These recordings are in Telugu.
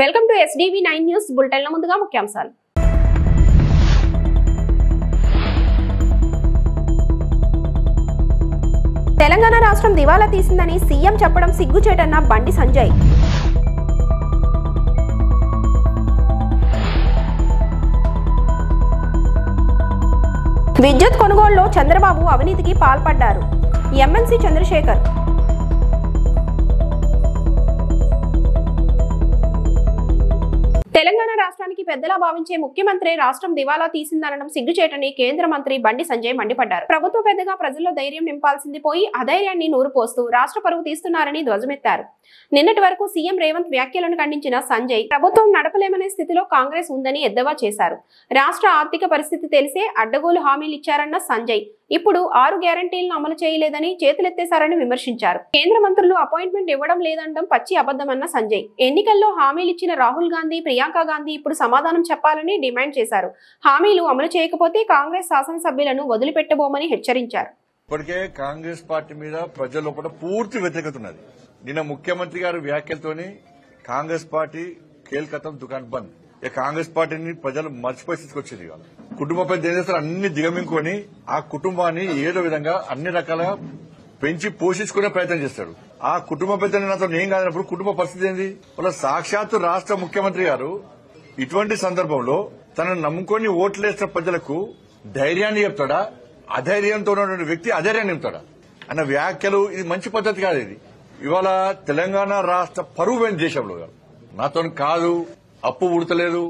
వెల్కమ్ టు SDV 9 న్యూస్ బులెటిన్ల ముందుగా ముఖ్యాంశాలు. తెలంగాణ రాష్ట్రం దివాలా తీసిందని సీఎం చెప్పడం సిగ్గుచేటన్న బండి సంజయ్. విద్యుత్ కొనుగోలులో చంద్రబాబు అవినీతికి పాల్పడ్డారు. ఎమ్మెల్సీ చంద్రశేఖర్. తెలంగాణ రాష్ట్రానికి పెద్దలా భావించే ముఖ్యమంత్రి రాష్ట్రం దివాలా తీసిందనడం సిగ్గుచేటని కేంద్ర మంత్రి బండి సంజయ్ మండిపడ్డారు. ప్రభుత్వ పెద్దగా ప్రజల్లో ధైర్యం నింపాల్సింది పోయి అధైర్యాన్ని నూరుపోస్తూ రాష్ట్ర పరువు తీస్తున్నారని ధ్వజమెత్తారు. నిన్నటి వరకు సీఎం రేవంత్ వ్యాఖ్యలను ఖండించిన సంజయ్ ప్రభుత్వం నడపలేమనే స్థితిలో కాంగ్రెస్ ఉందని ఎద్దేవా చేశారు. రాష్ట్ర ఆర్థిక పరిస్థితి తెలిసే అడ్డగోలు హామీలు ఇచ్చారన్న సంజయ్ ఇప్పుడు 6 గ్యారంటీలను అమలు చేయలేదని చేతులెత్తేశారని విమర్శించారు. కేంద్ర మంత్రులు అపాయింట్మెంట్ ఇవ్వడం లేదండం పచ్చి అబద్ధమన్న సంజయ్ ఎన్నికల్లో హామీలు ఇచ్చిన రాహుల్ గాంధీ, ప్రియాంక గాంధీ ఇప్పుడు సమాధానం చెప్పాలని డిమాండ్ చేశారు. హామీలు అమలు చేయకపోతే కాంగ్రెస్ శాసనసభ్యులను వదిలిపెట్టబోమని హెచ్చరించారు. ఇప్పటికే కాంగ్రెస్ పార్టీ మీద ప్రజల లోపల పూర్తి వ్యతిరేకత ఉన్నది. నిన్న ముఖ్యమంత్రి గారి వ్యాఖ్యలతోని కాంగ్రెస్ పార్టీ కేల్కతం దుకాన్ బంద్. కాంగ్రెస్ పార్టీని ప్రజలు మర్చిపోయి తీసుకొచ్చింది. కుటుంబ పెద్ద ఏం చేస్తారు, అన్ని దిగమింగుకొని ఆ కుటుంబాన్ని ఏదో విధంగా అన్ని రకాలుగా పెంచి పోషించుకునే ప్రయత్నం చేస్తాడు. ఆ కుటుంబ పెద్దని నాతో ఏం కాదన్నప్పుడు కుటుంబ పరిస్థితి ఏంది? వాళ్ళ సాక్షాత్తు రాష్ట్ర ముఖ్యమంత్రి గారు ఇటువంటి సందర్భంలో తనను నమ్ముకొని ఓట్లేసిన ప్రజలకు ధైర్యాన్ని చెప్తాడా? అధైర్యంతో ఉన్నటువంటి వ్యక్తి అధైర్యాన్ని చెప్తాడా అన్న వ్యాఖ్యలు ఇది మంచి పద్ధతి కాదు. ఇది ఇవాళ తెలంగాణ రాష్ట్ర పరువు పోయిన దేశంలో నాతో కాదు, అప్పు ఉడతలేదు,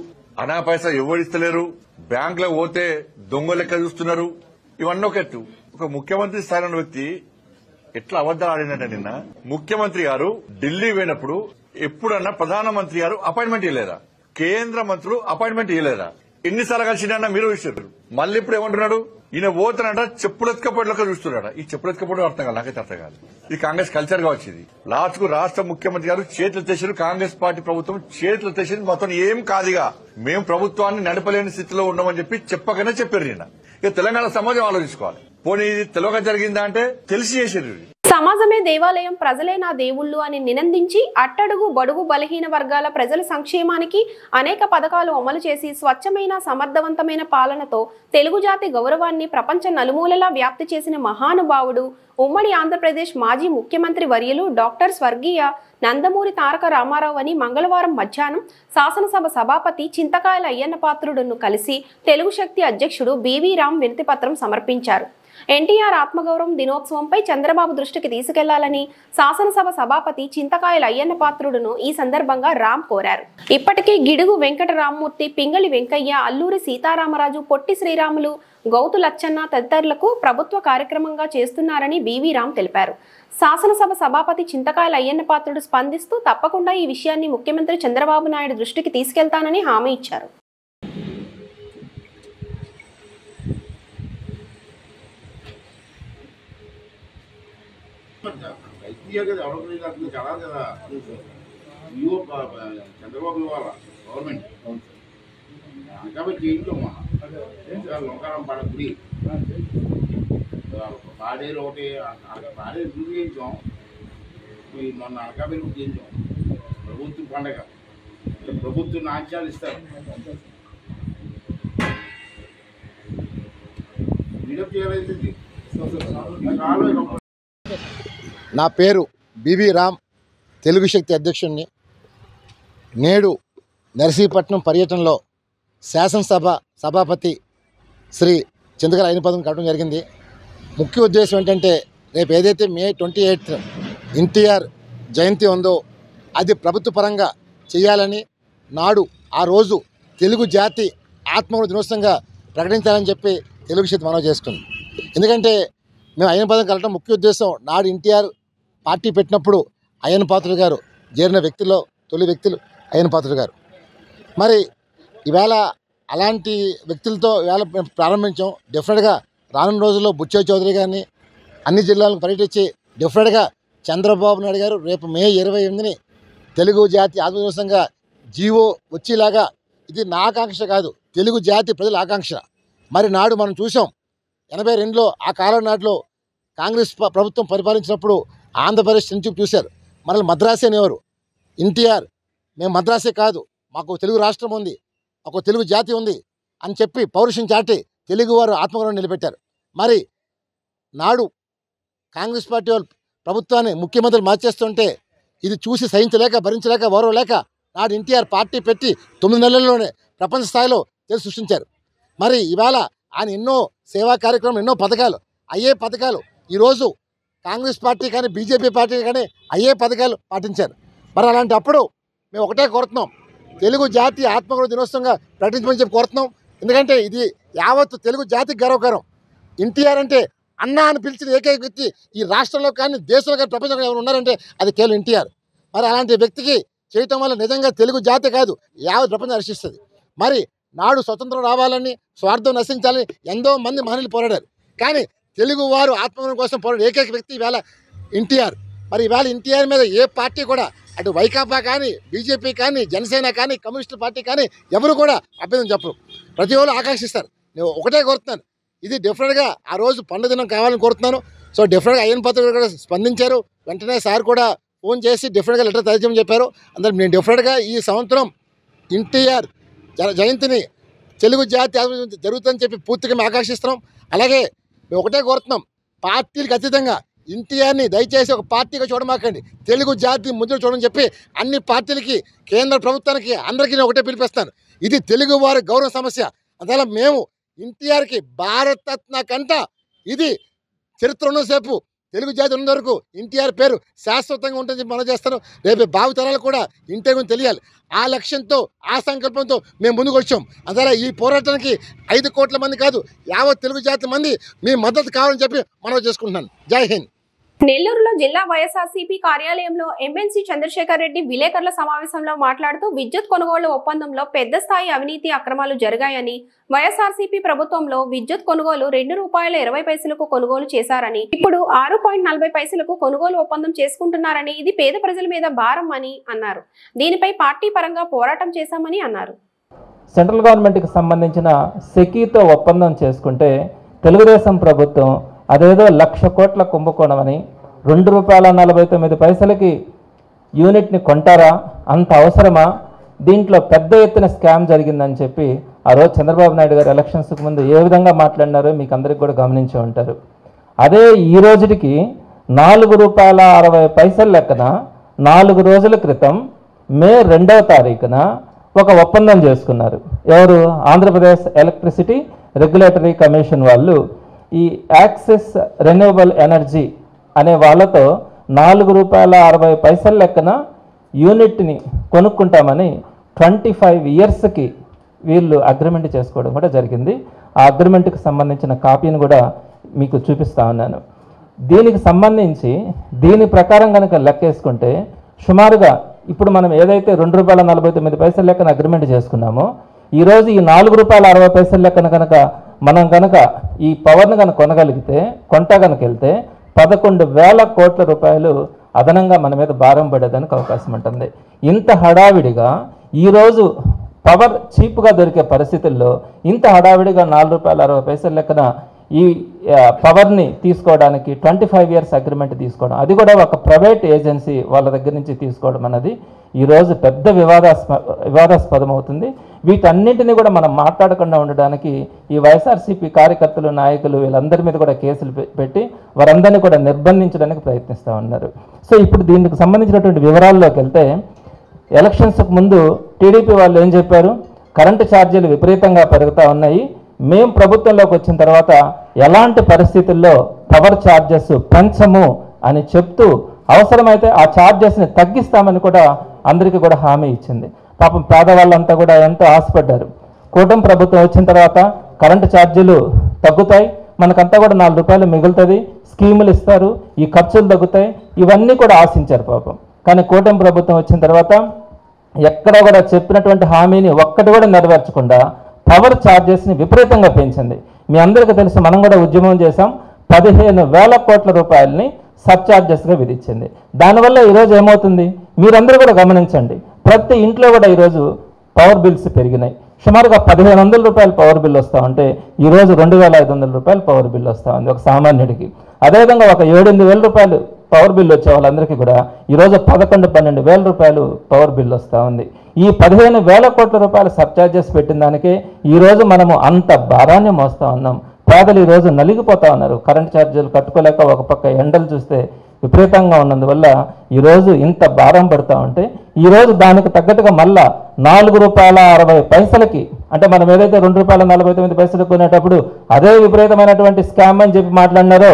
అనా పైసా ఎవరిస్తలేరు, బ్యాంకులో పోతే దొంగ లెక్క చూస్తున్నారు. ఇవన్నీ ఒక ఎత్తు. ఒక ముఖ్యమంత్రి స్థాయిలో ఉన్న వ్యక్తి ఎట్లా అబద్దాలు ఆడినట్టే. నిన్న ముఖ్యమంత్రి గారు ఢిల్లీ పోయినప్పుడు ఎప్పుడన్నా ప్రధానమంత్రి గారు అపాయింట్మెంట్ ఇవ్వలేదా? కేంద్ర మంత్రులు అపాయింట్మెంట్ ఇవ్వలేదా? ఎన్నిసార్లు కలిసినా మీరు ఇచ్చారు. మళ్ళీ ఇప్పుడు ఏమంటున్నాడు? ఈయన పోతానంట చెప్పులెత్తుకపోయేలాగా చూస్తున్నాడు. ఈ చెప్పులెత్తుకపోవడం అర్థం కాదు, నాకైతే అర్థం కాదు. ఇది కాంగ్రెస్ కల్చర్ గా వచ్చింది. లాస్ట్ కు రాష్ట్ర ముఖ్యమంత్రి గారు చేతులు తెచ్చారు, కాంగ్రెస్ పార్టీ ప్రభుత్వం చేతులు తెచ్చింది. మొత్తం ఏం కాదుగా, మేము ప్రభుత్వాన్ని నడపలేని స్థితిలో ఉన్నామని చెప్పి చెప్పగానే చెప్పారు. నిన్న ఇక తెలంగాణ సమాజం ఆలోచించుకోవాలి. పోనీ ఇది తెలియక జరిగిందా అంటే తెలిసి చేశారు. సమాజమే దేవాలయం, ప్రజలే నా దేవుళ్లు అని నినందించి అట్టడుగు బడుగు బలహీన వర్గాల ప్రజల సంక్షేమానికి అనేక పథకాలు అమలు చేసి స్వచ్ఛమైన సమర్థవంతమైన పాలనతో తెలుగు జాతి గౌరవాన్ని ప్రపంచ నలుమూలలా వ్యాప్తి చేసిన మహానుభావుడు ఉమ్మడి ఆంధ్రప్రదేశ్ మాజీ ముఖ్యమంత్రి వర్యులు డాక్టర్ స్వర్గీయ నందమూరి తారక రామారావు అని మంగళవారం మధ్యాహ్నం శాసనసభ సభాపతి చింతకాయల అయ్యన్న పాత్రుడును కలిసి తెలుగు శక్తి అధ్యక్షుడు బివి రామ్ వినతిపత్రం సమర్పించారు. ఎన్టీఆర్ ఆత్మగౌరవం దినోత్సవంపై చంద్రబాబు దృష్టికి తీసుకెళ్లాలని శాసనసభ సభాపతి చింతకాయల అయ్యన్న పాత్రుడును ఈ సందర్భంగా రామ్ కోరారు. ఇప్పటికే గిడుగు వెంకట రామ్మూర్తి, పింగళి వెంకయ్య, అల్లూరి సీతారామరాజు, పొట్టి శ్రీరాములు, గౌతు లచ్చన్న తదితరులకు ప్రభుత్వ కార్యక్రమంగా చేస్తున్నారని బివి రామ్ తెలిపారు. శాసనసభ సభాపతి చింతకాయల అయ్యన్న పాత్రుడు స్పందిస్తూ తప్పకుండా ఈ విషయాన్ని ముఖ్యమంత్రి చంద్రబాబు నాయుడు దృష్టికి తీసుకెళ్తానని హామీ ఇచ్చారు. చంద్రబాబు ఇవ్వాలా గవర్నమెంట్ కాబట్టి చేయించమ్మా లోకారం పాడ గుడి పాడేరు ఒకటి పాడేరు గుడి చేయించాం. మొన్న అనకాపల్లి గుడి చేయించాం. ప్రభుత్వం పండగ, ప్రభుత్వం నాట్యాలు ఇస్తారు. బిల్డప్ చేయాలి. నా పేరు బివి రామ్, తెలుగు శక్తి అధ్యక్షుడిని. నేడు నర్సీపట్నం పర్యటనలో శాసనసభ సభాపతి శ్రీ చింతకాయల అయ్యన్న పాత్రుడిని కలవడం జరిగింది. ముఖ్య ఉద్దేశం ఏంటంటే రేపు ఏదైతే మే 28 ఎన్టీఆర్ జయంతి ఉందో అది ప్రభుత్వ పరంగా చేయాలని, నాడు ఆ రోజు తెలుగు జాతి ఆత్మగౌరవ దినోత్సవంగా ప్రకటించాలని చెప్పి తెలుగు శక్తి మనవి చేస్తుంది. ఎందుకంటే మేము అయ్యన్న పాత్రుడిని కలవడం ముఖ్య ఉద్దేశం, నాడు ఎన్టీఆర్ పార్టీ పెట్టినప్పుడు అయ్యన్న పాత్రుడు గారు చేరిన వ్యక్తిలో తొలి వ్యక్తులు అయ్యన్న పాత్రుడు గారు. మరి ఈవేళ అలాంటి వ్యక్తులతో ఈవేళ మేము ప్రారంభించాం. డెఫినెట్గా రానున్న రోజుల్లో బుచ్చయ్య చౌదరి గారిని అన్ని జిల్లాలకు పర్యటించి డెఫినెట్గా చంద్రబాబు నాయుడు గారు రేపు మే 28ని తెలుగు జాతి ఆత్మవిశ్వాసంగా జీవో వచ్చేలాగా, ఇది నా ఆకాంక్ష కాదు, తెలుగు జాతి ప్రజల ఆకాంక్ష. మరి నాడు మనం చూసాం 82లో ఆ కాలం నాటిలో కాంగ్రెస్ ప్రభుత్వం పరిపాలించినప్పుడు ఆంధ్రప్రదేశ్ నుంచి చూశారు. మనల్ని మద్రాసు అనేవారు. ఎన్టీఆర్ మేము మద్రాసే కాదు, మాకు తెలుగు రాష్ట్రం ఉంది, ఒక తెలుగు జాతి ఉంది అని చెప్పి పౌరుషం చాటి తెలుగువారు ఆత్మగౌరవం నిలబెట్టారు. మరి నాడు కాంగ్రెస్ పార్టీ వాళ్ళు ప్రభుత్వాన్ని ముఖ్యమంత్రులు మార్చేస్తుంటే ఇది చూసి సహించలేక భరించలేక ఓర్వలేక నాడు ఎన్టీఆర్ పార్టీ పెట్టి 9 నెలల్లోనే ప్రపంచ స్థాయిలో తెలుగు సృష్టించారు. మరి ఇవాళ ఆయన ఎన్నో సేవా కార్యక్రమాలు, ఎన్నో పథకాలు, అయ్యే పథకాలు ఈరోజు కాంగ్రెస్ పార్టీ కానీ బీజేపీ పార్టీ కానీ అయ్యే పథకాలు పాటించారు. మరి అలాంటి అప్పుడు మేము ఒకటే కోరుతున్నాం, తెలుగు జాతి ఆత్మగౌరవ దినోత్సవంగా ప్రకటించమని చెప్పి కోరుతున్నాం. ఎందుకంటే ఇది యావత్తు తెలుగు జాతికి గర్వకారం. ఎన్టీఆర్ అంటే అన్న అని పిలిచిన ఏకైక వ్యక్తి ఈ రాష్ట్రంలో కానీ దేశంలో కానీ ప్రపంచంలో ఎవరు ఉన్నారంటే అది కేవలం ఎన్టీఆర్. మరి అలాంటి వ్యక్తికి చేయటం వల్ల నిజంగా తెలుగు జాతి కాదు యావత్ ప్రపంచం హర్షిస్తుంది. మరి నాడు స్వతంత్రం రావాలని, స్వార్థం నశించాలని ఎంతో మంది మహనీయులు పోరాడారు. కానీ తెలుగు వారు ఆత్మగౌరవం కోసం పోరాడే ఏకైక వ్యక్తి ఇవాళ ఎన్టీఆర్. మరి ఇవాళ ఎన్టీఆర్ మీద ఏ పార్టీ కూడా, అటు వైకాపా కానీ, బీజేపీ కానీ, జనసేన కానీ, కమ్యూనిస్టు పార్టీ కానీ ఎవరు కూడా అభ్యంతరం చెప్పరు. ప్రతి ఒక్కరు ఆకాంక్షిస్తారు. నేను ఒకటే కోరుతున్నాను, ఇది డెఫినెట్గా ఆ రోజు పండుగ దినం కావాలని కోరుతున్నాను. సో డెఫినెట్గా అయ్యన్ పాత్రుడు కూడా స్పందించారు. వెంటనే సార్ కూడా ఫోన్ చేసి డెఫినెట్గా లెటర్ తయారు చెప్పారు. అందులో నేను డెఫినెట్గా ఈ సంవత్సరం ఎన్టీఆర్ జయంతిని తెలుగు జాతి జరుగుతుందని చెప్పి పూర్తిగా మేము ఆకాంక్షిస్తున్నాం. అలాగే మేము ఒకటే కోరుతున్నాం, పార్టీలకు అతీతంగా ఎన్టీఆర్ని దయచేసి ఒక పార్టీగా చూడమాకండి, తెలుగు జాతి ముద్ర చూడని చెప్పి అన్ని పార్టీలకి, కేంద్ర ప్రభుత్వానికి, అందరికీ నేను ఒకటే పిలిపిస్తాను. ఇది తెలుగు వారి గౌరవ సమస్య. అందువల్ల మేము ఎన్టీఆర్కి భారతరత్న కంట ఇది చరిత్ర ఉన్నసేపు, తెలుగు జాతి ఉన్న వరకు ఎన్టీఆర్ పేరు శాశ్వతంగా ఉంటుందని చెప్పి మనం చేస్తాను. రేపు భావితరాలు కూడా ఎన్టీఆర్ గురించి తెలియాలి. ఆ లక్ష్యంతో, ఆ సంకల్పంతో మేము ముందుకు వచ్చాం. అందువల్ల ఈ పోరాటానికి 5 కోట్ల మంది కాదు, యావత్ తెలుగు జాతి మంది మీ మద్దతు కావాలని చెప్పి మనం చేసుకుంటున్నాను. జై హింద్. నెల్లూరులో జిల్లా వైఎస్ఆర్సీపీ కార్యాలయంలో ఎమ్మెల్సీ చంద్రశేఖర్ రెడ్డి విలేకరుల సమావేశంలో మాట్లాడుతూ విద్యుత్ కొనుగోలు ఒప్పందంలో పెద్ద స్థాయి అవినీతి అక్రమాలు జరిగాయని, వైఎస్ఆర్సీపీ ప్రభుత్వంలో విద్యుత్ కొనుగోలు ₹2.20 కొనుగోలు చేశారని, ఇప్పుడు 6.40 కొనుగోలు ఒప్పందం చేసుకుంటున్నారని, ఇది పేద ప్రజల మీద భారం అని అన్నారు. దీనిపై పార్టీ పరంగా పోరాటం చేశామని అన్నారు. సెంట్రల్ గవర్నమెంట్కి సంబంధించిన సెకీతో ఒప్పందం చేసుకుంటే తెలుగుదేశం ప్రభుత్వం అదేదో 1,00,000 కోట్ల కుంభకోణం అని ₹2.49 యూనిట్ని కొంటారా, అంత అవసరమా, దీంట్లో పెద్ద ఎత్తున స్కామ్ జరిగిందని చెప్పి ఆ రోజు చంద్రబాబు నాయుడు గారు ఎలక్షన్స్కి ముందు ఏ విధంగా మాట్లాడినారో మీకు అందరికీ కూడా గమనించి ఉంటారు. అదే ఈ రోజుకి ₹4.60 లెక్కన 4 రోజుల క్రితం మే 2వ తారీఖున ఒక ఒప్పందం చేసుకున్నారు. ఎవరు? ఆంధ్రప్రదేశ్ ఎలక్ట్రిసిటీ రెగ్యులేటరీ కమిషన్ వాళ్ళు ఈ యాక్సెస్ రెన్యూవబుల్ ఎనర్జీ అనే వాళ్ళతో ₹4.60 లెక్కన యూనిట్ని కొనుక్కుంటామని 25 ఇయర్స్కి వీళ్ళు అగ్రిమెంట్ చేసుకోవడం కూడా జరిగింది. ఆ అగ్రిమెంట్కి సంబంధించిన కాపీని కూడా మీకు చూపిస్తా ఉన్నాను. దీనికి సంబంధించి దీని ప్రకారం కనుక లెక్కేసుకుంటే సుమారుగా ఇప్పుడు మనం ఏదైతే ₹2.49 లెక్కన అగ్రిమెంట్ చేసుకున్నామో, ఈరోజు ఈ ₹4.60 లెక్కన కనుక మనం కనుక ఈ పవర్ను కనుక కొనగలిగితే, కొంటా కనుక వెళ్తే 11,000 కోట్ల రూపాయలు అదనంగా మన మీద భారం పడేదానికి అవకాశం ఉంటుంది. ఇంత హడావిడిగా ఈరోజు పవర్ చీప్గా దొరికే పరిస్థితుల్లో ఇంత హడావిడిగా ₹4.60 లెక్కన ఈ పవర్ని తీసుకోవడానికి 25 ఇయర్స్ అగ్రిమెంట్ తీసుకోవడం, అది కూడా ఒక ప్రైవేట్ ఏజెన్సీ వాళ్ళ దగ్గర నుంచి తీసుకోవడం అన్నది ఈరోజు పెద్ద వివాదాస్పదం అవుతుంది. వీటన్నింటినీ కూడా మనం మాట్లాడకుండా ఉండడానికి ఈ వైఎస్ఆర్సీపీ కార్యకర్తలు, నాయకులు వీళ్ళందరి మీద కూడా కేసులు పెట్టి వారందరినీ కూడా నిర్బంధించడానికి ప్రయత్నిస్తూ ఉన్నారు. సో ఇప్పుడు దీనికి సంబంధించినటువంటి వివరాల్లోకి వెళ్తే, ఎలక్షన్స్కు ముందు టీడీపీ వాళ్ళు ఏం చెప్పారు? కరెంటు ఛార్జీలు విపరీతంగా పెరుగుతూ ఉన్నాయి, మేము ప్రభుత్వంలోకి వచ్చిన తర్వాత ఎలాంటి పరిస్థితుల్లో పవర్ ఛార్జెస్ పెంచము అని చెప్తూ అవసరమైతే ఆ ఛార్జెస్ని తగ్గిస్తామని కూడా అందరికీ కూడా హామీ ఇచ్చింది. పాపం పేదవాళ్ళంతా కూడా ఎంతో ఆశపడ్డారు. కూటమి ప్రభుత్వం వచ్చిన తర్వాత కరెంటు ఛార్జీలు తగ్గుతాయి, మనకంతా కూడా ₹4 మిగులుతుంది, స్కీములు ఇస్తారు, ఈ ఖర్చులు తగ్గుతాయి, ఇవన్నీ కూడా ఆశించారు పాపం. కానీ కూటమి ప్రభుత్వం వచ్చిన తర్వాత ఎక్కడ కూడా చెప్పినటువంటి హామీని ఒక్కటి కూడా నెరవేర్చకుండా పవర్ ఛార్జెస్ని విపరీతంగా పెంచింది. మీ అందరికీ తెలుసు, మనం కూడా ఉద్యమం చేశాం. 15,000 కోట్ల రూపాయలని సబ్ఛార్జెస్గా విధించింది. దానివల్ల ఈరోజు ఏమవుతుంది మీరందరూ కూడా గమనించండి, ప్రతి ఇంట్లో కూడా ఈరోజు పవర్ బిల్స్ పెరిగినాయి. సుమారుగా ₹1,500 పవర్ బిల్ వస్తూ ఉంటే ఈరోజు ₹2,500 పవర్ బిల్ వస్తూ ఉంది ఒక సామాన్యుడికి. అదేవిధంగా ఒక ₹7,000-8,000 పవర్ బిల్ వచ్చే వాళ్ళందరికీ కూడా ఈరోజు 11-12 వేల రూపాయలు పవర్ బిల్ వస్తూ ఉంది. ఈ 15,000 కోట్ల రూపాయల సబ్చార్జెస్ పెట్టిన దానికే ఈరోజు మనము అంత భారాన్ని మోస్తూ ఉన్నాం. పేదలు ఈరోజు నలిగిపోతూ ఉన్నారు. కరెంట్ ఛార్జీలు కట్టుకోలేక ఒక పక్క ఎండలు చూస్తే విపరీతంగా ఉన్నందువల్ల ఈరోజు ఇంత భారం పడుతూ ఉంటే ఈరోజు దానికి తగ్గట్టుగా మళ్ళా ₹4.60 అంటే మనం ఏదైతే ₹2.49 కొనేటప్పుడు అదే విపరీతమైనటువంటి స్కామ్ అని చెప్పి మాట్లాడినారో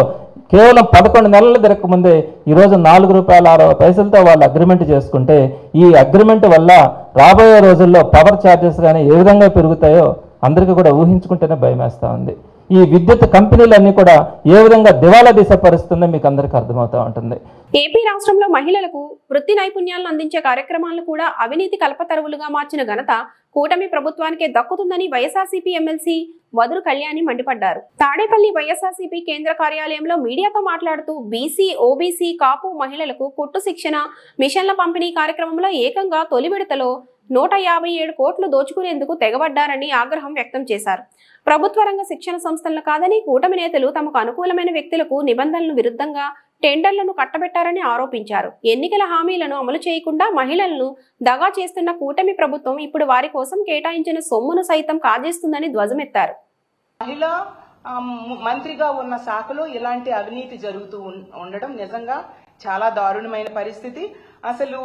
కేవలం 11 నెలలు తిరగకముందే ఈరోజు ₹4.60తో వాళ్ళు అగ్రిమెంట్ చేసుకుంటే ఈ అగ్రిమెంట్ వల్ల రాబోయే రోజుల్లో పవర్ ఛార్జెస్ కానీ ఏ విధంగా పెరుగుతాయో అందరికీ కూడా ఊహించుకుంటేనే భయం వేస్తూ ఉంది. ఈ విద్యుత్ కంపెనీలన్నీ కూడా ఏ విధంగా దివాలా దిశ పరుస్తుందో మీకు అందరికీ అర్థమవుతూ ఉంటుంది. ఏపీ రాష్ట్రంలో మహిళలకు వృత్తి నైపుణ్యాలను అందించే కార్యక్రమాలను కూడా అవినీతి కల్పతరువులుగా మార్చిన ఘనత కూటమి ప్రభుత్వానికే దక్కుతుందని వైఎస్ఆర్సీపీ ఎమ్మెల్సీ వదురు కళ్యాణి మండిపడ్డారు. తాడేపల్లి వైఎస్ఆర్సీపీ కేంద్ర కార్యాలయంలో మీడియాతో మాట్లాడుతూ బీసీ, ఓబీసీ, కాపు మహిళలకు కుట్టు శిక్షణ మిషన్ల పంపిణీ కార్యక్రమంలో ఏకంగా తొలి విడతలో 157 కోట్లు దోచుకునేందుకు తెగబడ్డారని ఆగ్రహం వ్యక్తం చేశారు. ప్రభుత్వ రంగ శిక్షణ సంస్థలను కాదని కూటమి నేతలు తమకు అనుకూలమైన వ్యక్తులకు నిబంధనలకు విరుద్ధంగా టెండర్లను కట్టబెట్టారని ఆరోపించారు. ఎన్నికల హామీలను అమలు చేయకుండా మహిళలను దగా చేస్తున్న కూటమి ప్రభుత్వం ఇప్పుడు వారి కోసం కేటాయించిన సొమ్మును సైతం కాజేస్తుందని ధ్వజమెత్తారు. మహిళా మంత్రిగా ఉన్న శాఖలో ఇలాంటి అవినీతి జరుగుతూ ఉండడం నిజంగా చాలా దారుణమైన పరిస్థితి. అసలు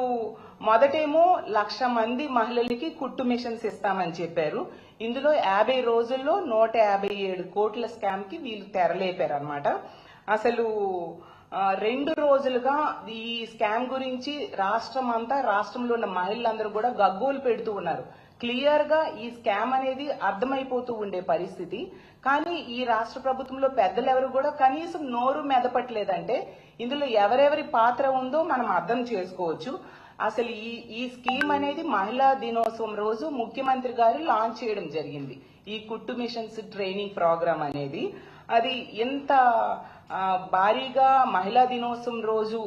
మొదటేమో 1,00,000 మంది మహిళలకి కుట్టు మిషన్స్ ఇస్తామని చెప్పారు. ఇందులో 50 రోజుల్లో 157 కోట్ల స్కామ్ కి వీళ్ళు తెరలేపారు అనమాట. అసలు 2 రోజులుగా ఈ స్కామ్ గురించి రాష్ట్రంలో ఉన్న మహిళలందరూ కూడా గగ్గోలు పెడుతూ ఉన్నారు. క్లియర్ గా ఈ స్కామ్ అనేది అర్థమైపోతూ ఉండే పరిస్థితి. కానీ ఈ రాష్ట్ర ప్రభుత్వంలో పెద్దలు ఎవరు కూడా కనీసం నోరు మెదపట్లేదంటే ఇందులో ఎవరెవరి పాత్ర ఉందో మనం అర్థం చేసుకోవచ్చు. అసలు ఈ స్కీమ్ అనేది మహిళా దినోత్సవం రోజు ముఖ్యమంత్రి గారు లాంచ్ చేయడం జరిగింది. ఈ కుట్టు మిషన్స్ ట్రైనింగ్ ప్రోగ్రామ్ అనేది అది ఎంత భారీగా మహిళా దినోత్సవం రోజు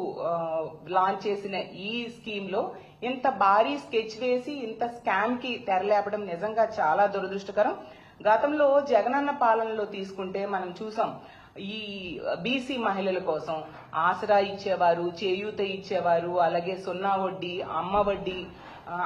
లాంచ్ చేసిన ఈ స్కీమ్ లో ఇంత భారీ స్కెచ్ వేసి ఇంత స్కామ్ కి తెరలేపడం నిజంగా చాలా దురదృష్టకరం. గతంలో జగనన్న పాలనలో తీసుకుంటే మనం చూసాం, ఈ బీసీ మహిళల కోసం ఆసరా ఇచ్చేవారు, చేయూత ఇచ్చేవారు, అలాగే 0 వడ్డీ,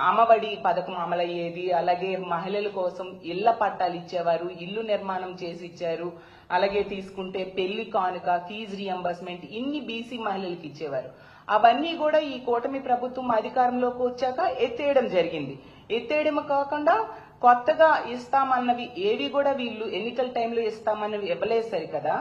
అమ్మఒడి పథకం అమలయ్యేది. అలాగే మహిళల కోసం ఇళ్ల పట్టాలు ఇచ్చేవారు, ఇల్లు నిర్మాణం చేసి ఇచ్చారు. అలాగే తీసుకుంటే పెళ్లి కానుక, ఫీజు రియంబర్స్మెంట్ ఇన్ని బీసీ మహిళలకు ఇచ్చేవారు. అవన్నీ కూడా ఈ కూటమి ప్రభుత్వం అధికారంలోకి వచ్చాక ఎత్తేయడం జరిగింది. ఎత్తేయడం కాకుండా కొత్తగా ఇస్తామన్నవి ఏవి కూడా వీళ్ళు ఎన్నికల టైంలో ఇస్తామన్నవి ఇవ్వలేదు సరికదా.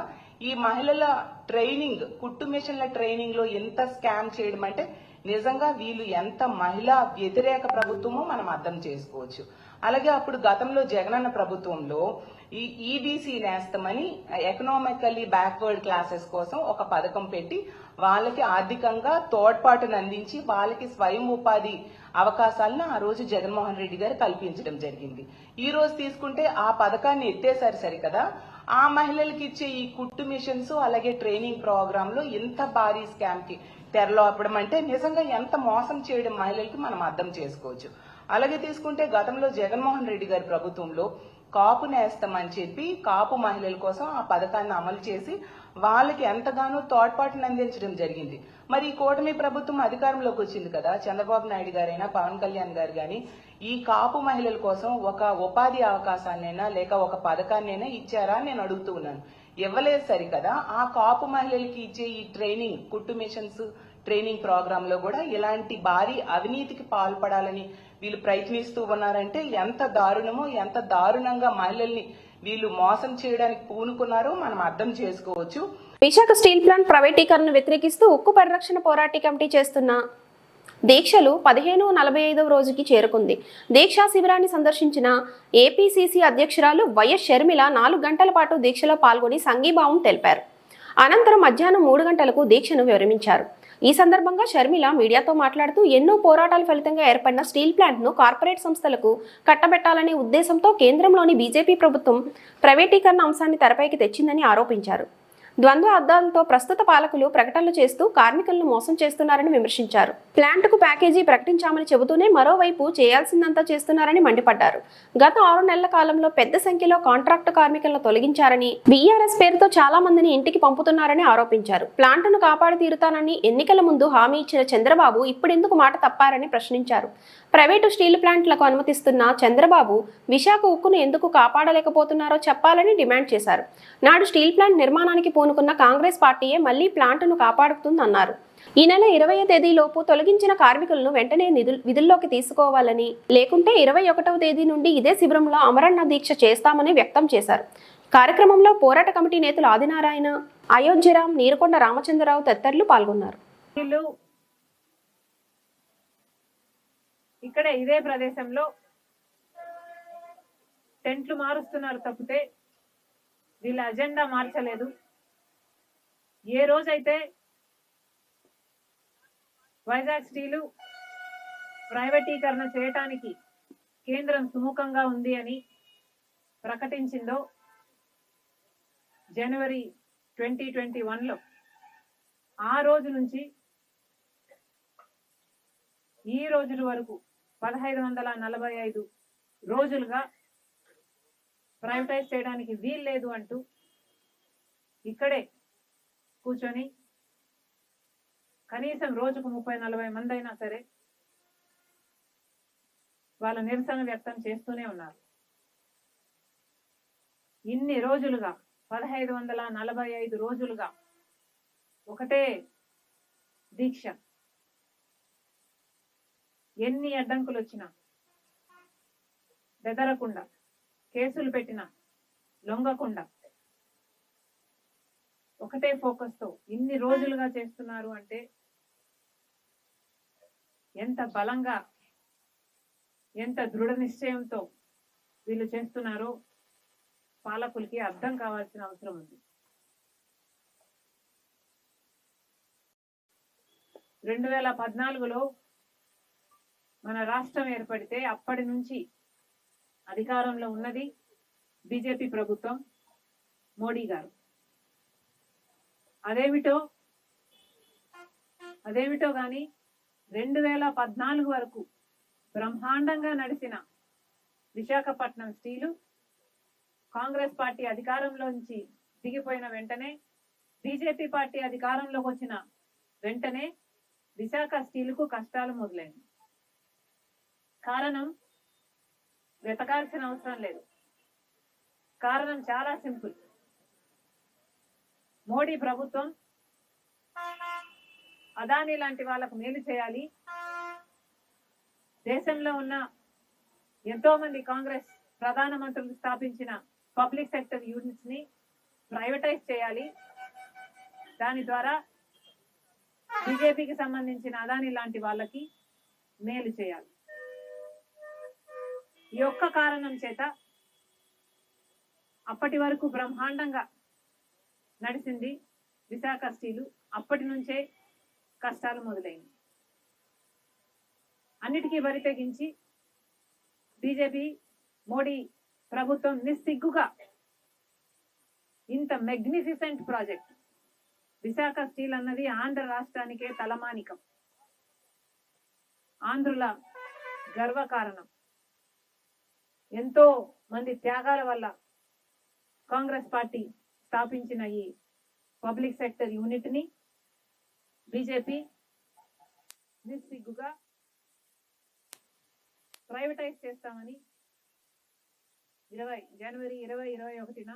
ఈ మహిళల ట్రైనింగ్, కుట్టు మిషన్ల ట్రైనింగ్ లో ఎంత స్కామ్ చేయడం అంటే నిజంగా వీళ్ళు ఎంత మహిళా వ్యతిరేక ప్రభుత్వమో మనం అర్థం చేసుకోవచ్చు. అలాగే అప్పుడు గతంలో జగనన్న ప్రభుత్వంలో ఈ ఈబీసీ నేస్తమని ఎకనామికల్లీ బ్యాక్వర్డ్ క్లాసెస్ కోసం ఒక పథకం పెట్టి వాళ్ళకి ఆర్థికంగా తోడ్పాటును అందించి వాళ్ళకి స్వయం ఉపాధి అవకాశాలను ఆ రోజు జగన్మోహన్ రెడ్డి గారు కల్పించడం జరిగింది. ఈ రోజు తీసుకుంటే ఆ పథకాన్ని ఎత్తేసారు సరికదా. ఆ మహిళలకి ఇచ్చే ఈ కుట్టు మిషన్స్ అలాగే ట్రైనింగ్ ప్రోగ్రామ్ లో ఇంత భారీ స్కామ్ కి తెరలోపడం అంటే నిజంగా ఎంత మోసం చేయడం మహిళలకి మనం అర్థం చేసుకోవచ్చు. అలాగే తీసుకుంటే గతంలో జగన్మోహన్ రెడ్డి గారి ప్రభుత్వంలో కాపు నేస్తామని చెప్పి కాపు మహిళల కోసం ఆ పథకాన్ని అమలు చేసి వాళ్ళకి ఎంతగానో తోడ్పాటును అందించడం జరిగింది. మరి ఈ కూటమి ప్రభుత్వం అధికారంలోకి వచ్చింది కదా, చంద్రబాబు నాయుడు గారైనా పవన్ కళ్యాణ్ గారు గాని ఈ కాపు మహిళల కోసం ఒక ఉపాధి అవకాశాన్నైనా లేక ఒక పథకాన్నైనా ఇచ్చారా నేను అడుగుతూ ఉన్నాను. ఇవ్వలేదు సరికదా. ఆ కాపు మహిళలకి ఇచ్చే ఈ ట్రైనింగ్, కుట్టు మిషన్స్ ట్రైనింగ్ ప్రోగ్రామ్ లో కూడా ఇలాంటి భారీ అవినీతికి పాల్పడాలని వీళ్ళు ప్రయత్నిస్తూ ఉన్నారంటే ఎంత దారుణమో, ఎంత దారుణంగా మహిళల్ని వీళ్ళు మోసం చేయడానికి పూనుకున్నారో మనం అర్థం చేసుకోవచ్చు. విశాఖ స్టీల్ ప్లాంట్ ప్రైవేటీకరణను వ్యతిరేకిస్తూ ఉక్కు పరిరక్షణ పోరాట కమిటీ చేస్తున్న దీక్షలు 1545వ రోజుకి చేరుకుంది. దీక్షా శిబిరాన్ని సందర్శించిన ఏపీసీసీ అధ్యక్షురాలు వైఎస్ షర్మిల 4 గంటల పాటు దీక్షలో పాల్గొని సంఘీభావం తెలిపారు. అనంతరం మధ్యాహ్నం 3 గంటలకు దీక్షను విరమించారు. ఈ సందర్భంగా షర్మిల మీడియాతో మాట్లాడుతూ ఎన్నో పోరాటాల ఫలితంగా ఏర్పడిన స్టీల్ ప్లాంట్ను కార్పొరేట్ సంస్థలకు కట్టబెట్టాలనే ఉద్దేశంతో కేంద్రంలోని బీజేపీ ప్రభుత్వం ప్రైవేటీకరణ అంశాన్ని తెరపైకి తెచ్చిందని ఆరోపించారు. ద్వంద్వ అర్థాలతో ప్రస్తుత పాలకులు ప్రకటనలు చేస్తూ కార్మికులను మోసం చేస్తున్నారని విమర్శించారు. ప్లాంట్కు ప్యాకేజీ ప్రకటించామని చెబుతూనే మరోవైపు చేయాల్సిందంతా చేస్తున్నారని మండిపడ్డారు. గత 6 నెలల కాలంలో పెద్ద సంఖ్యలో కాంట్రాక్టు కార్మికులను తొలగించారని, బీఆర్ఎస్ పేరుతో చాలా మందిని ఇంటికి పంపుతున్నారని ఆరోపించారు. ప్లాంట్ను కాపాడి తీరుతానని ఎన్నికల ముందు హామీ ఇచ్చిన చంద్రబాబు ఇప్పుడెందుకు మాట తప్పారని ప్రశ్నించారు. ప్రైవేటు స్టీల్ ప్లాంట్లకు అనుమతిస్తున్న చంద్రబాబు విశాఖ ఉక్కును ఎందుకు కాపాడలేకపోతున్నారో చెప్పాలని డిమాండ్ చేశారు. నాడు స్టీల్ ప్లాంట్ నిర్మాణానికి పూనుకున్న కాంగ్రెస్ పార్టీయే మళ్లీ ప్లాంట్ను కాపాడుతుందన్నారు. ఈ నెల 20వ తేదీలోపు తొలగించిన కార్మికులను వెంటనే విధుల్లోకి తీసుకోవాలని, లేకుంటే 21వ తేదీ నుండి ఇదే శిబిరంలో అమరణ దీక్ష చేస్తామని వ్యక్తం చేశారు. కార్యక్రమంలో పోరాట కమిటీ నేతలు ఆదినారాయణ, అయోధ్యరాం, నీరుకొండ రామచంద్రరావు తదితరులు పాల్గొన్నారు. ఇక్కడ ఇదే ప్రదేశంలో టెంట్లు మారుస్తున్నారు తప్పితే వీళ్ళ అజెండా మార్చలేదు. ఏ రోజైతే వైజాగ్ స్టీలు ప్రైవేటీకరణ చేయటానికి కేంద్రం సుముఖంగా ఉంది అని ప్రకటించిందో జనవరి 2021లో ఆ రోజు నుంచి ఈ రోజు వరకు 1545 రోజులుగా ప్రైవేటైజ్ చేయడానికి వీల్లేదు అంటూ ఇక్కడే కూర్చొని కనీసం రోజుకు 30-40 మంది అయినా సరే వాళ్ళ నిరసన వ్యక్తం చేస్తూనే ఉన్నారు. ఇన్ని రోజులుగా 1545 రోజులుగా ఒకటే దీక్ష. ఎన్ని అడ్డంకులు వచ్చినా బెదరకుండా, కేసులు పెట్టినా లొంగకుండా ఒకటే ఫోకస్ తో ఇన్ని రోజులుగా చేస్తున్నారు అంటే ఎంత బలంగా, ఎంత దృఢ నిశ్చయంతో వీళ్ళు చేస్తున్నారో పాలకులకి అర్థం కావాల్సిన అవసరం ఉంది. 2014లో మన రాష్ట్రం ఏర్పడితే అప్పటి నుంచి అధికారంలో ఉన్నది బీజేపీ ప్రభుత్వం, మోడీ గారు. అదేమిటో కానీ 2014 వరకు బ్రహ్మాండంగా నడిచిన విశాఖపట్నం స్టీలు కాంగ్రెస్ పార్టీ అధికారంలోంచి దిగిపోయిన వెంటనే, బీజేపీ పార్టీ అధికారంలోకి వచ్చిన వెంటనే విశాఖ స్టీలుకు కష్టాలు మొదలైంది. కారణం వెతకాల్సిన అవసరం లేదు. కారణం చాలా సింపుల్. మోడీ ప్రభుత్వం అదానీ లాంటి వాళ్ళకు మేలు చేయాలి, దేశంలో ఉన్న ఎంతో మంది కాంగ్రెస్ ప్రధానమంత్రులు స్థాపించిన పబ్లిక్ సెక్టర్ యూనిట్స్ ని ప్రైవేటైజ్ చేయాలి, దాని ద్వారా బీజేపీకి సంబంధించిన అదానీ లాంటి వాళ్ళకి మేలు చేయాలి. ఈ ఒక్క కారణం చేత అప్పటి వరకు బ్రహ్మాండంగా నడిచింది విశాఖ స్టీలు. అప్పటి నుంచే కష్టాలు మొదలైంది. అన్నిటికీ బరి తెగించి బీజేపీ, మోడీ ప్రభుత్వం నిస్సిగ్గుగా ఇంత మెగ్నిఫిసెంట్ ప్రాజెక్ట్ విశాఖ స్టీల్ అన్నది ఆంధ్ర రాష్ట్రానికే తలమానికం, ఆంధ్రుల గర్వకారణం. ఎంతో మంది త్యాగాల వల్ల కాంగ్రెస్ పార్టీ స్థాపించిన ఈ పబ్లిక్ సెక్టర్ యూనిట్ ని బీజేపీ నిస్సిగ్గుగా ప్రైవేటైజ్ చేస్తామని జనవరి 2021న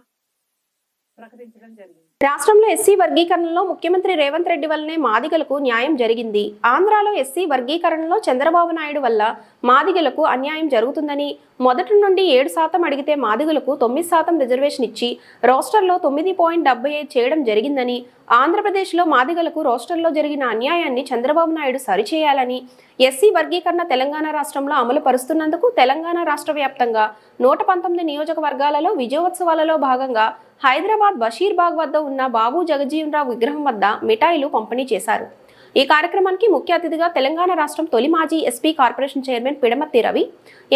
ప్రకటించడం జరిగింది. రాష్ట్రంలో ఎస్సీ వర్గీకరణలో ముఖ్యమంత్రి రేవంత్ రెడ్డి వల్లనే మాదిగలకు న్యాయం జరిగింది. ఆంధ్రాలో ఎస్సీ వర్గీకరణలో చంద్రబాబు నాయుడు వల్ల మాదిగలకు అన్యాయం జరుగుతుందని, మొదటి నుండి 7% అడిగితే మాదిగలకు 9% రిజర్వేషన్ ఇచ్చి రోస్టర్లో 9.75 చేయడం జరిగిందని, ఆంధ్రప్రదేశ్లో మాదిగలకు రోస్టర్లో జరిగిన అన్యాయాన్ని చంద్రబాబు నాయుడు సరిచేయాలని, ఎస్సీ వర్గీకరణ తెలంగాణ రాష్ట్రంలో అమలు పరుస్తున్నందుకు తెలంగాణ రాష్ట్ర వ్యాప్తంగా 119 నియోజకవర్గాలలో విజయోత్సవాలలో భాగంగా హైదరాబాద్ బషీర్బాగ్ వద్ద ఉన్న బాబు జగజ్జీవన్ రావు విగ్రహం వద్ద మిఠాయిలు పంపిణీ చేశారు. ఈ కార్యక్రమానికి ముఖ్య అతిథిగా తెలంగాణ రాష్ట్రం తొలి మాజీ SP corporation chairman Pidamarthi Ravi,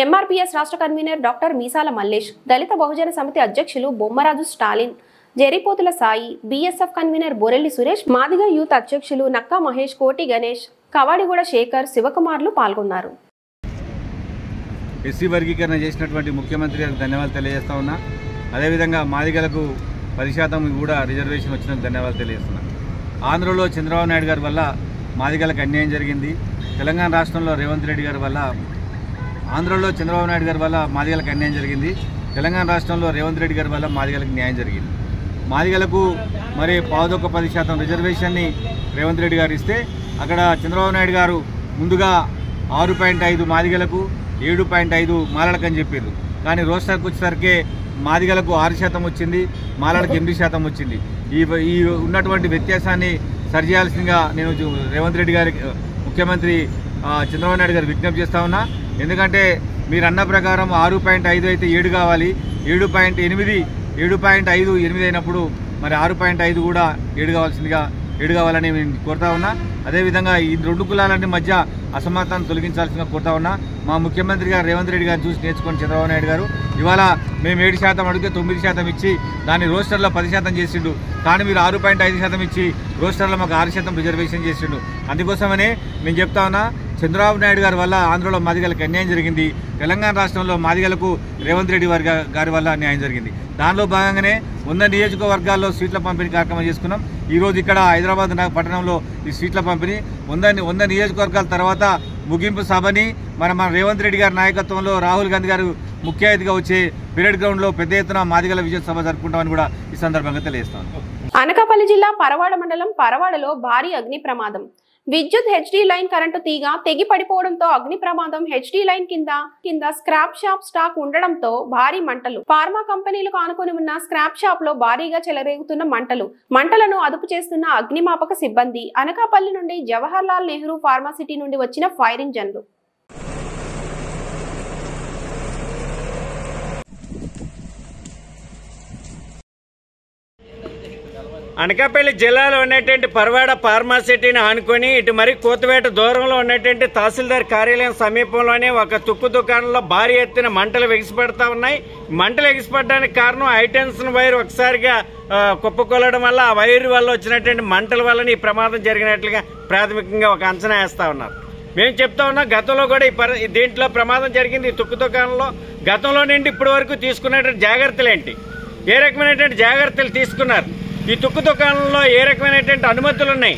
MRPS రాష్ట్ర కన్వీనర్ డాక్టర్ మీసాల మల్లేష్, దళిత బహుజన సమితి అధ్యక్షులు Bommaraju Stalin, Jeripothula Sai, BSF convener Borelli Suresh, Madiga youth అధ్యక్షులు నక్కా మహేష్, కోటి గణేష్, కవాడిగూడ శేఖర్, శివకుమార్లు పాల్గొన్నారు. ఎస్సీ వర్గీకరణ చేసినటువంటి ముఖ్యమంత్రి గారికి ధన్యవాదాలు తెలియజేస్తా ఉన్నా. అదేవిధంగా మాదిగలకు 10% కూడా రిజర్వేషన్ వచ్చినందుకు ధన్యవాదాలు తెలియజేస్తున్నా. ఆంధ్రలో చంద్రబాబు నాయుడు గారి వల్ల మాదిగలకు అన్యాయం జరిగింది. తెలంగాణ రాష్ట్రంలో రేవంత్ రెడ్డి గారి వల్ల ఆంధ్రలో చంద్రబాబు నాయుడు గారి వల్ల మాదిగలకు అన్యాయం జరిగింది. తెలంగాణ రాష్ట్రంలో రేవంత్ రెడ్డి గారి వల్ల మాదిగలకు న్యాయం జరిగింది. మాదిగలకు మరి 10% రిజర్వేషన్ని రేవంత్ రెడ్డి గారు ఇస్తే అక్కడ చంద్రబాబు నాయుడు గారు ముందుగా 6.5 మాదిగలకు 7.5 మాలలకు అని చెప్పారు. కానీ రోస్టర్కి వచ్చేసరికి మాదిగలకు 6% వచ్చింది, మాలలకు 8% వచ్చింది. ఈ ఉన్నటువంటి వ్యత్యాసాన్ని సరిచేయాల్సిందిగా నేను రేవంత్ రెడ్డి గారి ముఖ్యమంత్రి చంద్రబాబు నాయుడు గారు విజ్ఞప్తి చేస్తా ఉన్నా. ఎందుకంటే మీరు అన్న ప్రకారం 6.5 అయితే 7 కావాలి, 7.5 అయినప్పుడు మరి 6.5 కూడా 7 కావాలని నేను కోరుతా ఉన్నా. అదేవిధంగా ఈ 2 కులాలన్నీ మధ్య అసమానతను తొలగించాల్సిందిగా కోరుతా ఉన్నా. మా ముఖ్యమంత్రి గారు రేవంత్ రెడ్డి గారు చూసి నేర్చుకొని చంద్రబాబు నాయుడు గారు ఇవాళ మేము 7% అడిగితే 9% ఇచ్చి దాన్ని రోస్టర్లో 10% చేసిండు. కానీ మీరు 6.5% ఇచ్చి రోస్టర్లో మాకు 6% రిజర్వేషన్ చేసిండు. అందుకోసమనే నేను చెప్తా ఉన్నా, చంద్రబాబు నాయుడు గారి వల్ల ఆంధ్రలో మాదిగలకు అన్యాయం జరిగింది. తెలంగాణ రాష్ట్రంలో మాదిగలకు రేవంత్ రెడ్డి గారి వల్ల అన్యాయం జరిగింది. దానిలో భాగంగానే 100 నియోజకవర్గాల్లో సీట్ల పంపిణీ కార్యక్రమం చేసుకున్నాం. ఈరోజు ఇక్కడ హైదరాబాద్ పట్టణంలో ఈ సీట్ల పంపిణీ 100 నియోజకవర్గాల తర్వాత ముగింపు సభని మన రేవంత్ రెడ్డి గారి నాయకత్వంలో రాహుల్ గాంధీ గారు ముఖ్య అతిథిగా వచ్చే పీరియడ్ గ్రౌండ్లో పెద్ద ఎత్తున మాదిగల విజయ సభ జరుపుకుంటామని కూడా ఈ సందర్భంగా తెలియజేస్తాను. అనకాపల్లి జిల్లా పరవాడ మండలం పరవాడలో భారీ అగ్ని ప్రమాదం. విద్యుత్ హెచ్డీ లైన్ కరెంటు తీగ తెగి పడిపోవడంతో అగ్ని ప్రమాదం. హెచ్డీ లైన్ కింద స్క్రాప్ షాప్ స్టాక్ ఉండడంతో భారీ మంటలు. ఫార్మా కంపెనీలకు ఆనుకొని ఉన్న స్క్రాప్ షాప్ లో భారీగా చెలరేగుతున్న మంటలను అదుపు చేస్తున్న అగ్నిమాపక సిబ్బంది. అనకాపల్లి నుండి జవహర్ లాల్ నెహ్రూ ఫార్మాసిటీ నుండి వచ్చిన ఫైర్ ఇంజన్లు. అనకాపల్లి జిల్లాలో ఉన్నటువంటి పరవాడ ఫార్మాసిటీని ఆనుకొని ఇటు మరి కోతవేట దూరంలో ఉన్నటువంటి తహసీల్దార్ కార్యాలయం సమీపంలోనే ఒక తుక్కు దుకాణంలో భారీ ఎత్తున మంటలు ఎగిసిపడతా ఉన్నాయి. మంటలు ఎగిసిపడడానికి కారణం హైటెన్షన్ వైర్ ఒకసారిగా కుప్పకొల్లడం వల్ల ఆ వైర్ వల్ల వచ్చినటువంటి మంటల వల్ల ఈ ప్రమాదం జరిగినట్లుగా ప్రాథమికంగా ఒక అంచనా వేస్తా ఉన్నారు. మేము చెప్తా ఉన్నాం, గతంలో కూడా దీంట్లో ప్రమాదం జరిగింది. ఈ తుక్కు దుకాణంలో గతంలో నుండి ఇప్పటి వరకు తీసుకున్నటువంటి జాగ్రత్తలు ఏంటి, ఏ రకమైనటువంటి జాగ్రత్తలు తీసుకున్నారు, ఈ తుక్కు దుకాణంలో ఏ రకమైనటువంటి అనుమతులు ఉన్నాయి,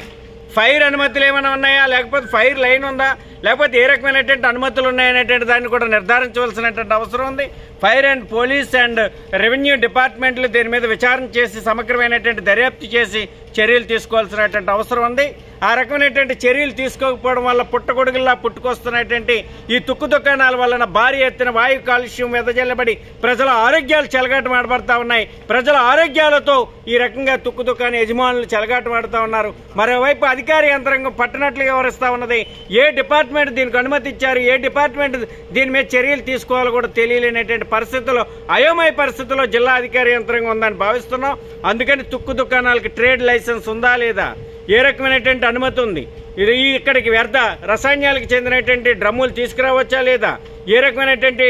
ఫైర్ అనుమతులు ఏమైనా ఉన్నాయా, లేకపోతే ఫైర్ లైన్ ఉందా, లేకపోతే ఏ రకమైనటువంటి అనుమతులు ఉన్నాయనేటువంటి దాన్ని కూడా నిర్ధారించవలసినటువంటి అవసరం ఉంది. Fire and police and revenue డిపార్ట్మెంట్లు దీని మీద విచారణ చేసి సమగ్రమైనటువంటి దర్యాప్తు చేసి చర్యలు తీసుకోవాల్సినటువంటి అవసరం ఉంది. ఆ రకమైనటువంటి చర్యలు తీసుకోకపోవడం వల్ల పుట్టగొడుగుల్లా పుట్టుకొస్తున్నటువంటి ఈ తుక్కు దుకాణాల వలన భారీ ఎత్తున వాయు కాలుష్యం వెదజల్లబడి ప్రజల ఆరోగ్యాలు చెలగాటమాడబడతా ఉన్నాయి. ప్రజల ఆరోగ్యాలతో ఈ రకంగా తుక్కు దుకాణ యజమానులు చెలగాటమాడుతూ ఉన్నారు. మరోవైపు అధికార యంత్రాంగం పట్టనట్లు వ్యవహరిస్తూ ఉన్నది. ఏ డిపార్ట్మెంట్ దీనికి అనుమతి ఇచ్చారు, ఏ డిపార్ట్మెంట్ దీని మీద చర్యలు తీసుకోవాలో కూడా తెలియలేనటువంటి పరిస్థితుల్లో, అయోమయ పరిస్థితుల్లో జిల్లా అధికార యంత్రాంగం ఉందని భావిస్తున్నాం. అందుకని తుక్కు దుకాణాలకి ట్రేడ్ లైసెన్స్ ఉందా లేదా, ఏ రకమైనటువంటి అనుమతి ఉంది, ఇది ఇక్కడికి వ్యర్థ రసాయనాలకు చెందినటువంటి డ్రమ్ములు తీసుకురావచ్చా లేదా, ఏ రకమైనటువంటి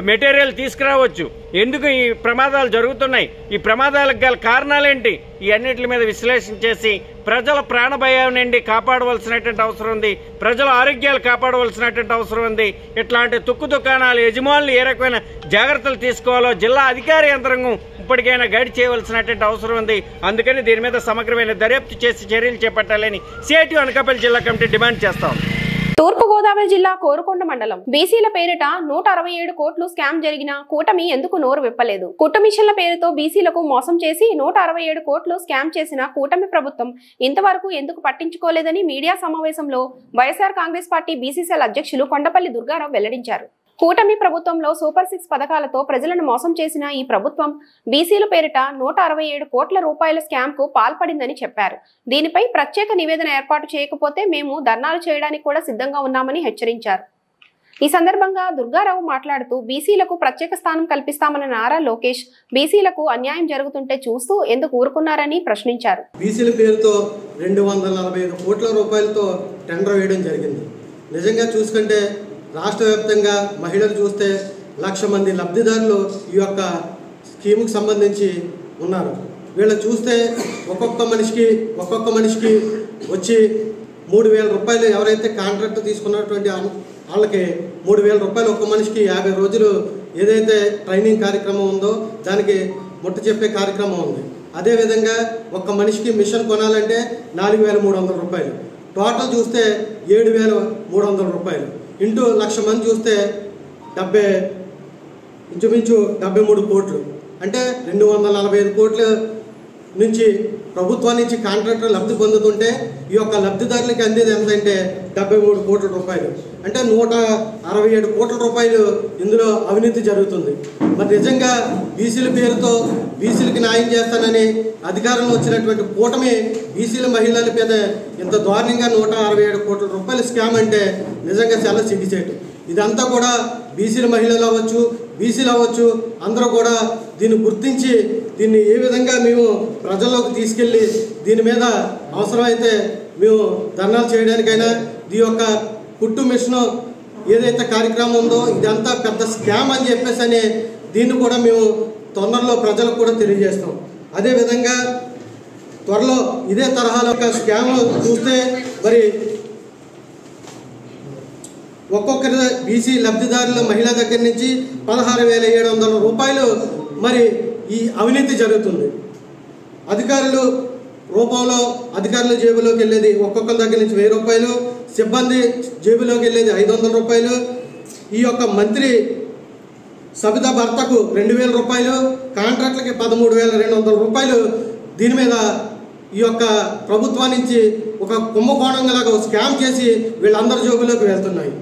మెటీరియల్ తీసుకురావచ్చు, ఎందుకు ఈ ప్రమాదాలు జరుగుతున్నాయి, ఈ ప్రమాదాలకు గల కారణాలేంటి, ఈ అన్నిటి మీద విశ్లేషణ చేసి ప్రజల ప్రాణభయం నుండి కాపాడవలసినటువంటి అవసరం ఉంది. ప్రజల ఆరోగ్యాలు కాపాడవలసినటువంటి అవసరం ఉంది. ఇట్లాంటి తుక్కు దుకాణాలు యజమానులు ఏ రకమైన జాగ్రత్తలు తీసుకోవాలో జిల్లా అధికార యంత్రాంగం ఇప్పటికైనా గైడ్ చేయవలసినటువంటి అవసరం ఉంది. అందుకని దీని మీద సమగ్రమైన దర్యాప్తు చేసి చర్యలు చేపట్టాలని సిఐటి అనకాపల్లి జిల్లా కమిటీ డిమాండ్ చేస్తాం. తూర్పుగోదావరి జిల్లా కోరుకొండ మండలం బీసీల పేరిట 167 కోట్లు స్కామ్ జరిగిన కూటమి ఎందుకు నోరు విప్పలేదు? కుటుంబిషన్ల పేరుతో బీసీలకు మోసం చేసి 167 కోట్లు స్కామ్ చేసిన కూటమి ప్రభుత్వం ఇంతవరకు ఎందుకు పట్టించుకోలేదని మీడియా సమావేశంలో వైఎస్ఆర్ కాంగ్రెస్ పార్టీ బీసీసీఎల్ అధ్యక్షులు కొండపల్లి దుర్గారావు వెల్లడించారు. కూటమి ప్రభుత్వంలో సూపర్ 6 పథకాలతో ప్రజలను మోసం చేసిన ఈ ప్రభుత్వం బీసీల పేరిట 167 కోట్ల రూపాయల స్కామ్ కు పాల్పడిందని చెప్పారు. దీనిపై ప్రత్యేక నివేదన ఏర్పాటు చేయకపోతే మేము ధర్నాలు చేయడానికి కూడా సిద్ధంగా ఉన్నామని హెచ్చరించారు. ఈ సందర్భంగా దుర్గారావు మాట్లాడుతూ బీసీలకు ప్రత్యేక స్థానం కల్పిస్తామన్న నారా లోకేష్ బీసీలకు అన్యాయం జరుగుతుంటే చూస్తూ ఎందుకు ఊరుకున్నారని ప్రశ్నించారు. బీసీల పేరుతో 245 కోట్ల రూపాయలతో టెండర్ వేయడం జరిగింది. నిజంగా చూసుకుంటే రాష్ట్ర వ్యాప్తంగా మహిళలు చూస్తే 1,00,000 మంది లబ్ధిదారులు ఈ యొక్క స్కీముకు సంబంధించి ఉన్నారు. వీళ్ళు చూస్తే ఒక్కొక్క మనిషికి వచ్చి 3,000 రూపాయలు ఎవరైతే కాంట్రాక్ట్ తీసుకున్నటువంటి వాళ్ళకి 3,000 రూపాయలు ఒక్క మనిషికి 50 రోజులు ఏదైతే ట్రైనింగ్ కార్యక్రమం ఉందో దానికి ముట్ట చెప్పే కార్యక్రమం ఉంది. అదేవిధంగా ఒక్క మనిషికి మిషన్ కొనాలంటే 4,300 రూపాయలు, టోటల్ చూస్తే 7,300 రూపాయలు ఇంటూ 1,00,000 మంది చూస్తే ఇంచుమించు 73 కోట్లు, అంటే 245 కోట్ల నుంచి ప్రభుత్వం నుంచి కాంట్రాక్టర్ లబ్ధి పొందుతుంటే ఈ యొక్క లబ్ధిదారులకి అందేది ఎంతంటే 73 కోట్ల రూపాయలు, అంటే 167 కోట్ల రూపాయలు ఇందులో అవినీతి జరుగుతుంది. మరి నిజంగా బీసీల పేరుతో బీసీలకి న్యాయం చేస్తానని అధికారంలో వచ్చినటువంటి కూటమి బీసీల మహిళల మీద ఇంత దారుణంగా 167 కోట్ల రూపాయల స్కామ్ అంటే నిజంగా చాలా సిగ్గుచేటు. ఇదంతా కూడా బీసీల మహిళలు అవ్వచ్చు, బీసీలు అవ్వచ్చు, అందరూ కూడా దీన్ని గుర్తించి దీన్ని ఏ విధంగా మేము ప్రజల్లోకి తీసుకెళ్ళి దీని మీద అవసరమైతే మేము ధర్నాలు చేయడానికైనా ఈ యొక్క కుట్టు మిషన్ ఏదైతే కార్యక్రమం ఉందో ఇదంతా పెద్ద స్కామ్ అని చెప్పేసి దీన్ని కూడా మేము తొందరలో ప్రజలకు కూడా తెలియజేస్తాం. అదేవిధంగా త్వరలో ఇదే తరహాలో ఒక స్కామ్ చూస్తే మరి ఒక్కొక్కరి బీసీ లబ్ధిదారుల మహిళ దగ్గర నుంచి 16,700 రూపాయలు మరి ఈ అవినీతి జరుగుతుంది. అధికారుల జేబులోకి వెళ్ళేది ఒక్కొక్కరి దగ్గర నుంచి 1,000 రూపాయలు, సిబ్బంది జేబులోకి వెళ్ళేది 500 రూపాయలు, ఈ యొక్క మంత్రి సబితా భర్తకు 2,000 రూపాయలు, కాంట్రాక్టులకి 13,200 రూపాయలు దీని మీద ఈ యొక్క ప్రభుత్వం నుంచి ఒక కుంభకోణంలాగా స్కామ్ చేసి వీళ్ళందరి జోబులోకి వెళ్తున్నాయి.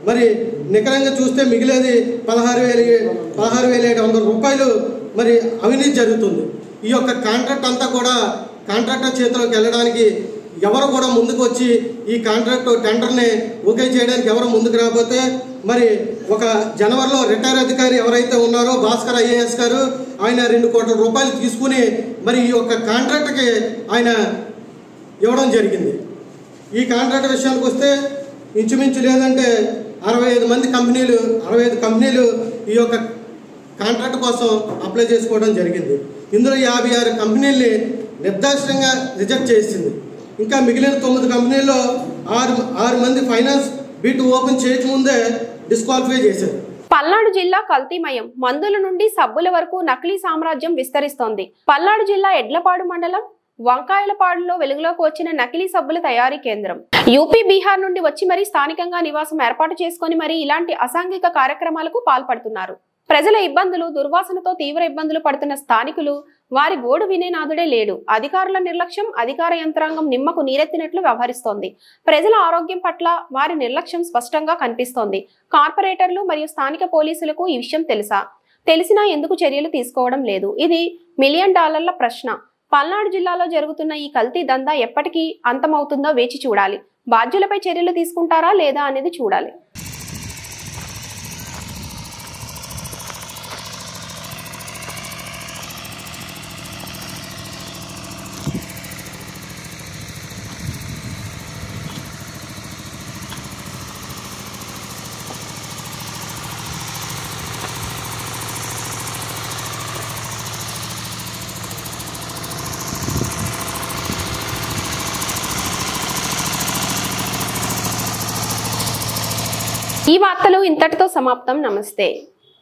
మరి నికరంగా చూస్తే మిగిలేది 16,700 రూపాయలు మరి అవినీతి జరుగుతుంది. ఈ యొక్క కాంట్రాక్ట్ అంతా కూడా కాంట్రాక్టర్ చేతిలోకి వెళ్ళడానికి ఎవరు కూడా ముందుకు వచ్చి ఈ కాంట్రాక్ట్ టెండర్ని ఓకే చేయడానికి ఎవరు ముందుకు రాకపోతే మరి ఒక జనవరిలో రిటైర్ అధికారి ఎవరైతే ఉన్నారో భాస్కర్ IAS గారు ఆయన 2 కోట్ల రూపాయలు తీసుకుని మరి ఈ యొక్క కాంట్రాక్ట్కి ఆయన ఇవ్వడం జరిగింది. ఈ కాంట్రాక్ట్ విషయానికి వస్తే ఇంచుమించు లేదంటే 65 కంపెనీలు ఈ యొక్క కాంట్రాక్ట్ కోసం అప్లై చేసుకోవడం జరిగింది. ఇందులో 56 కంపెనీల్ని నిర్దాక్షిణ్యంగా రిజెక్ట్ చేసింది. ఇంకా మిగిలిన 9 కంపెనీల్లో 6 మంది ఫైనాన్స్ బిట్ ఓపెన్ చేయకముందే డిస్క్వాలిఫై చేశారు. పల్నాడు జిల్లా కల్తీమయం, మందుల నుండి సబ్బుల వరకు నకిలీ సామ్రాజ్యం విస్తరిస్తోంది. పల్నాడు జిల్లా ఎడ్లపాడు మండలం వంకాయలపాడులో వెలుగులోకి వచ్చిన నకిలీ సబ్బుల తయారీ కేంద్రం. యూపీ, బీహార్ నుండి వచ్చి మరీ స్థానికంగా నివాసం ఏర్పాటు చేసుకుని మరీ ఇలాంటి అసాంఘిక కార్యక్రమాలకు పాల్పడుతున్నారు. ప్రజల ఇబ్బందులు, దుర్వాసనతో తీవ్ర ఇబ్బందులు పడుతున్న స్థానికులు వారి గోడు వినేనాథుడే లేడు. అధికారుల నిర్లక్ష్యం, అధికార యంత్రాంగం నిమ్మకు నీరెత్తినట్లు వ్యవహరిస్తోంది. ప్రజల ఆరోగ్యం పట్ల వారి నిర్లక్ష్యం స్పష్టంగా కనిపిస్తోంది. కార్పొరేటర్లు మరియు స్థానిక పోలీసులకు ఈ విషయం తెలిసినా ఎందుకు చర్యలు తీసుకోవడం లేదు? ఇది $1 మిలియన్ ప్రశ్న. పల్నాడు జిల్లాలో జరుగుతున్న ఈ కల్తీ దందా ఎప్పటికీ అంతమవుతుందో వేచి చూడాలి. బాధ్యులపై చర్యలు తీసుకుంటారా లేదా అనేది చూడాలి. ఈ వార్తలు ఇంతటితో సమాప్తం. నమస్తే.